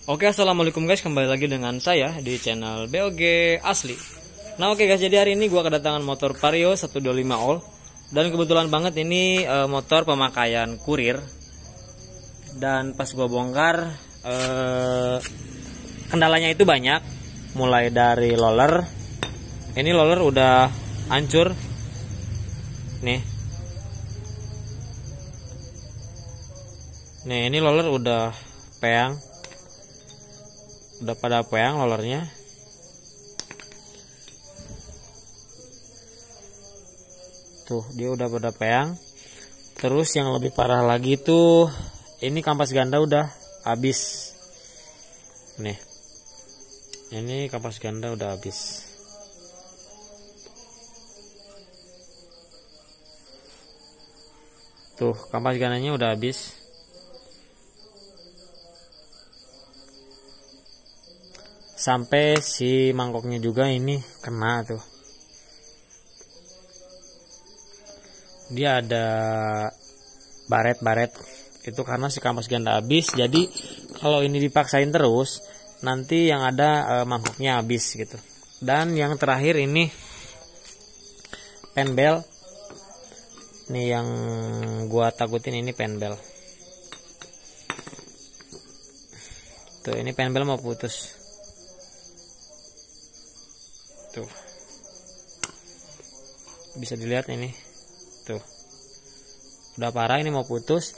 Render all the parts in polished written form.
Oke, assalamualaikum guys, kembali lagi dengan saya di channel BOG Asli. Nah oke guys, jadi hari ini gua kedatangan motor Vario 125 all. Dan kebetulan banget ini motor pemakaian kurir. Dan pas gua bongkar kendalanya itu banyak. Mulai dari roller. Ini roller udah hancur. Nih, ini roller udah peang. Udah pada peang rollernya. Tuh, dia udah pada peang. Terus yang lebih parah lagi tuh, ini kampas ganda udah habis. Nih. Ini kampas ganda udah habis. Tuh, kampas gandanya udah habis. Sampai si mangkoknya juga ini kena tuh. Dia ada baret-baret. Itu karena si kampas ganda habis. Jadi kalau ini dipaksain terus, nanti yang ada mangkoknya habis gitu. Dan yang terakhir ini penbel. Nih yang gua takutin ini penbel. Tuh, ini penbel mau putus. Tuh, bisa dilihat ini, tuh udah parah, ini mau putus.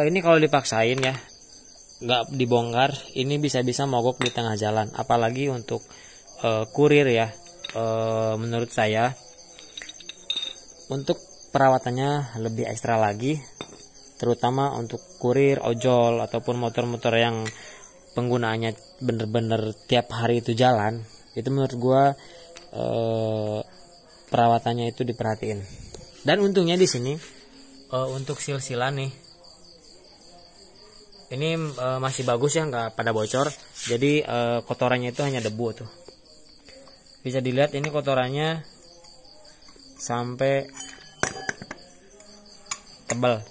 Ini kalau dipaksain ya, nggak dibongkar, ini bisa-bisa mogok di tengah jalan. Apalagi untuk kurir ya. Menurut saya untuk perawatannya lebih ekstra lagi, terutama untuk kurir, ojol ataupun motor-motor yang penggunaannya bener-bener tiap hari itu jalan. Itu menurut gua perawatannya itu diperhatiin. Dan untungnya di sini untuk sil-silan nih, ini masih bagus ya, nggak pada bocor. Jadi kotorannya itu hanya debu tuh. Bisa dilihat ini kotorannya sampai tebal.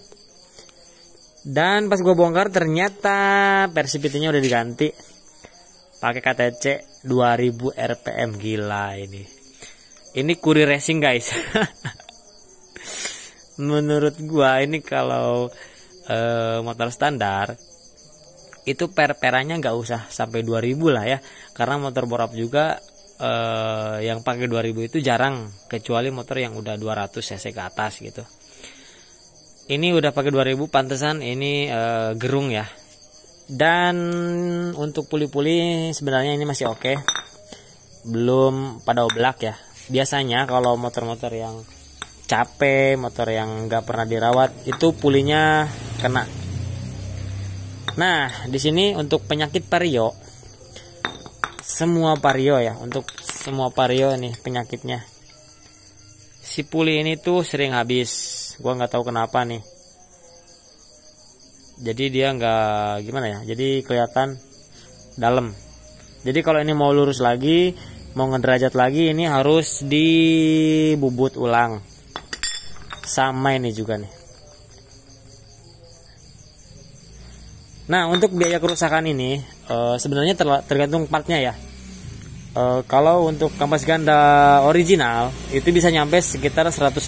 Dan pas gua bongkar ternyata persipitinya udah diganti. Pakai KTC 2000 rpm, gila ini. Ini kurir racing guys. Menurut gua ini kalau motor standar itu per-perannya nggak usah sampai 2000 lah ya. Karena motor borap juga yang pakai 2000 itu jarang, kecuali motor yang udah 200 cc ke atas gitu. Ini udah pakai 2000, pantesan ini gerung ya. Dan untuk puli-puli sebenarnya ini masih oke. Belum pada oblak ya. Biasanya kalau motor-motor yang capek, motor yang nggak pernah dirawat, itu pulinya kena. Nah, di sini untuk penyakit Vario, semua Vario ya, untuk semua Vario nih penyakitnya. Si puli ini tuh sering habis. Gua nggak tahu kenapa nih. Jadi dia nggak gimana ya, jadi kelihatan dalam. Jadi kalau ini mau lurus lagi, mau ngederajat lagi, ini harus dibubut ulang. Sama ini juga nih. Nah, untuk biaya kerusakan ini sebenarnya tergantung partnya ya. Kalau untuk kampas ganda original itu bisa nyampe sekitar 150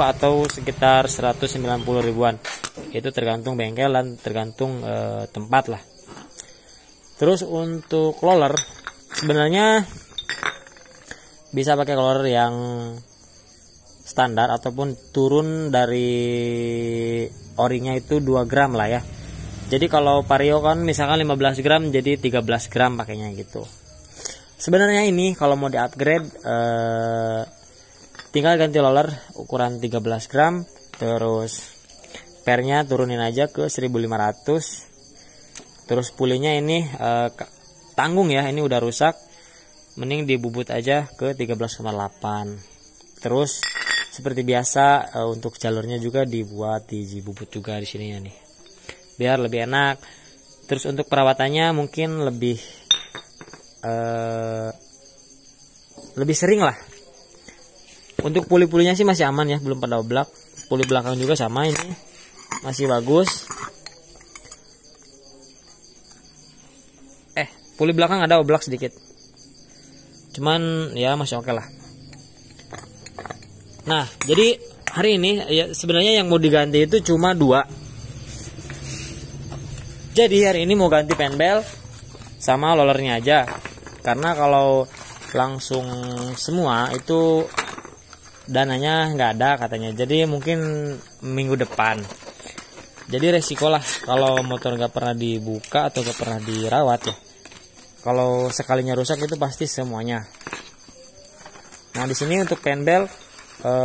atau sekitar 190 ribuan. Itu tergantung bengkel dan tergantung tempat lah. Terus untuk roller sebenarnya bisa pakai roller yang standar ataupun turun dari orinya itu 2 gram lah ya. Jadi kalau Vario kan misalkan 15 gram jadi 13 gram pakainya gitu. Sebenarnya ini kalau mau di-upgrade tinggal ganti roller ukuran 13 gram, terus pernya turunin aja ke 1500. Terus pulinya ini tanggung ya, ini udah rusak. Mending dibubut aja ke 13,8. Terus seperti biasa untuk jalurnya juga dibuat dibubut juga di sininya nih. Biar lebih enak. Terus untuk perawatannya mungkin lebih sering lah. Untuk puli-pulinya sih masih aman ya, belum pada oblak. Puli belakang juga sama, ini masih bagus. Puli belakang ada oblak sedikit. Cuman ya masih oke lah. Nah, jadi hari ini ya sebenarnya yang mau diganti itu cuma 2. Jadi hari ini mau ganti penbel sama rollernya aja. Karena kalau langsung semua itu dananya nggak ada katanya. Jadi mungkin minggu depan. Jadi resiko lah kalau motor nggak pernah dibuka atau nggak pernah dirawat ya. Kalau sekalinya rusak itu pasti semuanya. Nah di sini untuk penbel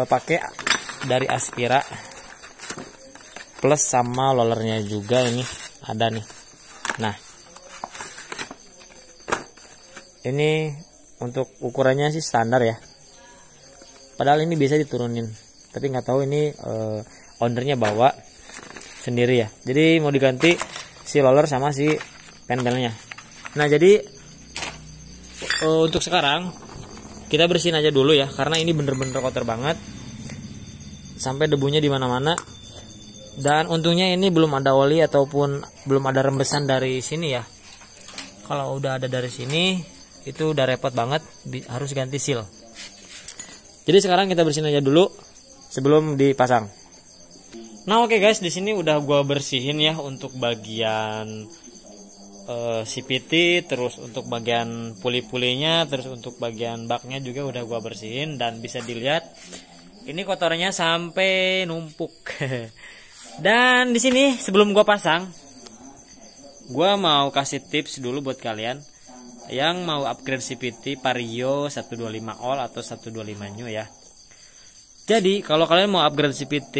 pakai dari Aspira plus sama rollernya juga ini ada nih. Nah ini untuk ukurannya sih standar ya. Padahal ini bisa diturunin, tapi nggak tahu ini ownernya bawa sendiri ya. Jadi mau diganti si roller sama si penbelnya. Nah jadi untuk sekarang kita bersihin aja dulu ya, karena ini bener-bener kotor banget sampai debunya di mana-mana. Dan untungnya ini belum ada oli ataupun belum ada rembesan dari sini ya. Kalau udah ada dari sini itu udah repot banget, harus ganti seal. Jadi sekarang kita bersihin aja dulu sebelum dipasang. Nah oke guys, di sini udah gua bersihin ya untuk bagian CVT, terus untuk bagian puli-pulinya, terus untuk bagian baknya juga udah gua bersihin. Dan bisa dilihat ini kotornya sampai numpuk. Dan di sini sebelum gua pasang, gua mau kasih tips dulu buat kalian yang mau upgrade CVT Vario 125 All atau 125 New ya. Jadi kalau kalian mau upgrade CVT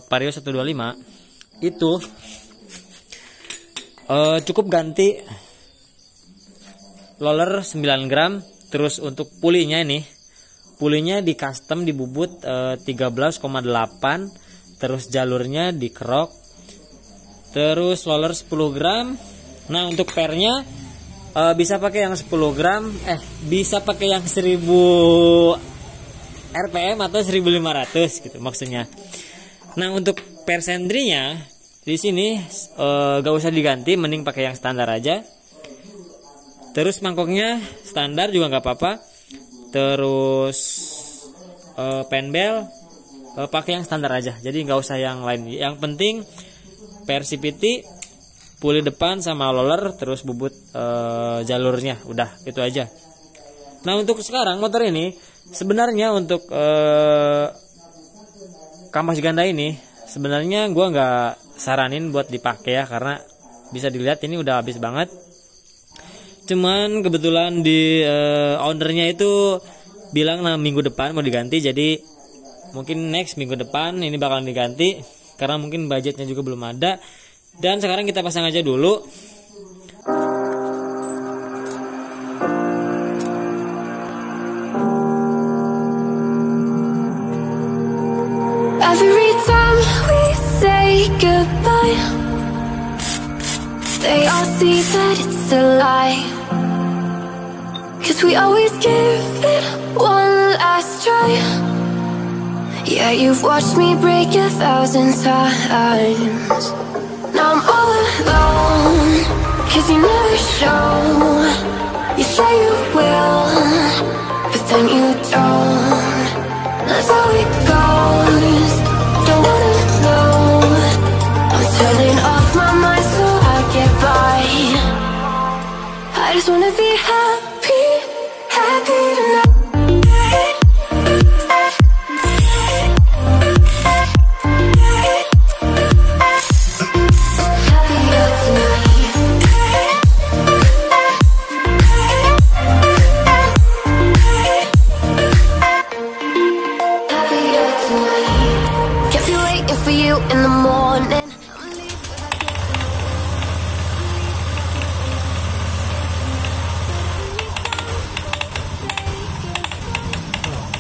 Vario 125 itu cukup ganti roller 9 gram. Terus untuk pulinya ini, pulinya di custom dibubut 13,8, terus jalurnya dikerok, terus roller 10 gram. Nah untuk pernya bisa pakai yang 10 gram, bisa pakai yang 1000 RPM atau 1500 gitu maksudnya. Nah untuk per sendrinya di sini gak usah diganti, mending pakai yang standar aja. Terus mangkoknya standar juga nggak apa-apa. Terus penbel pakai yang standar aja, jadi nggak usah yang lain. Yang penting per CVT, puli depan sama roller, terus bubut jalurnya, udah itu aja. Nah untuk sekarang motor ini sebenarnya untuk kampas ganda ini sebenarnya gua nggak saranin buat dipakai ya, karena bisa dilihat ini udah habis banget. Cuman kebetulan di ownernya itu bilang minggu depan mau diganti, jadi mungkin next minggu depan ini bakalan diganti karena mungkin budgetnya juga belum ada. Dan sekarang kita pasang aja dulu. Every time we say goodbye, they all see that it's a lie. 'Cause we always give it one last try. Yeah, you've watched me break 1,000 times. Now I'm all alone, 'cause you never show. You say you will, but then you don't. That's how it goes. Don't wanna know. I'm turning off my mind so I get by. I just wanna be happy, happy tonight. In the morning.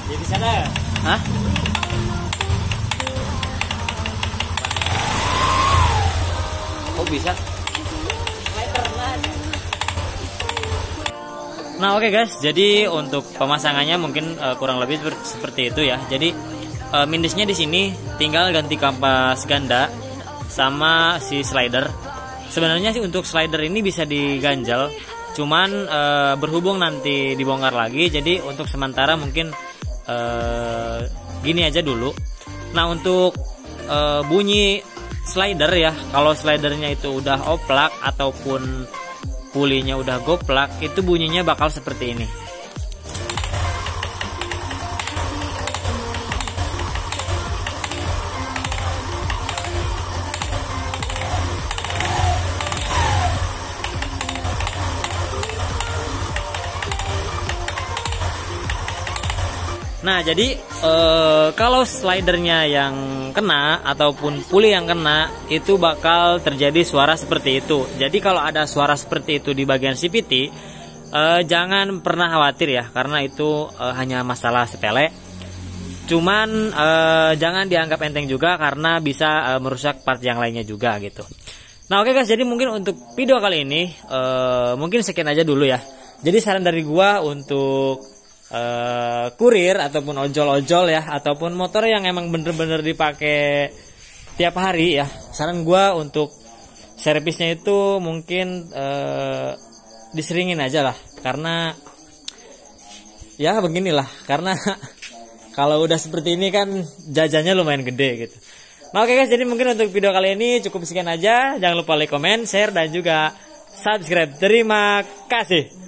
Dia bisa dah. Hah? Oh bisa. Nah oke guys, jadi untuk pemasangannya mungkin kurang lebih seperti itu ya. Jadi minusnya di sini tinggal ganti kampas ganda sama si slider. Sebenarnya sih untuk slider ini bisa diganjal, Cuman berhubung nanti dibongkar lagi, jadi untuk sementara mungkin gini aja dulu. Nah, untuk bunyi slider ya, kalau slidernya itu udah oplak ataupun pulinya udah goplak, itu bunyinya bakal seperti ini. Nah, jadi kalau slidernya yang kena ataupun puli yang kena, itu bakal terjadi suara seperti itu. Jadi kalau ada suara seperti itu di bagian CVT, jangan pernah khawatir ya, karena itu hanya masalah sepele. Cuman jangan dianggap enteng juga, karena bisa merusak part yang lainnya juga gitu. Nah, oke guys, jadi mungkin untuk video kali ini mungkin sekian aja dulu ya. Jadi saran dari gua untuk kurir ataupun ojol-ojol ya, ataupun motor yang emang bener-bener dipakai tiap hari ya, saran gua untuk servisnya itu mungkin diseringin aja lah, karena ya beginilah, karena kalau udah seperti ini kan jajannya lumayan gede gitu. Nah, oke guys, jadi mungkin untuk video kali ini cukup sekian aja. Jangan lupa like, comment, share, dan juga subscribe. Terima kasih.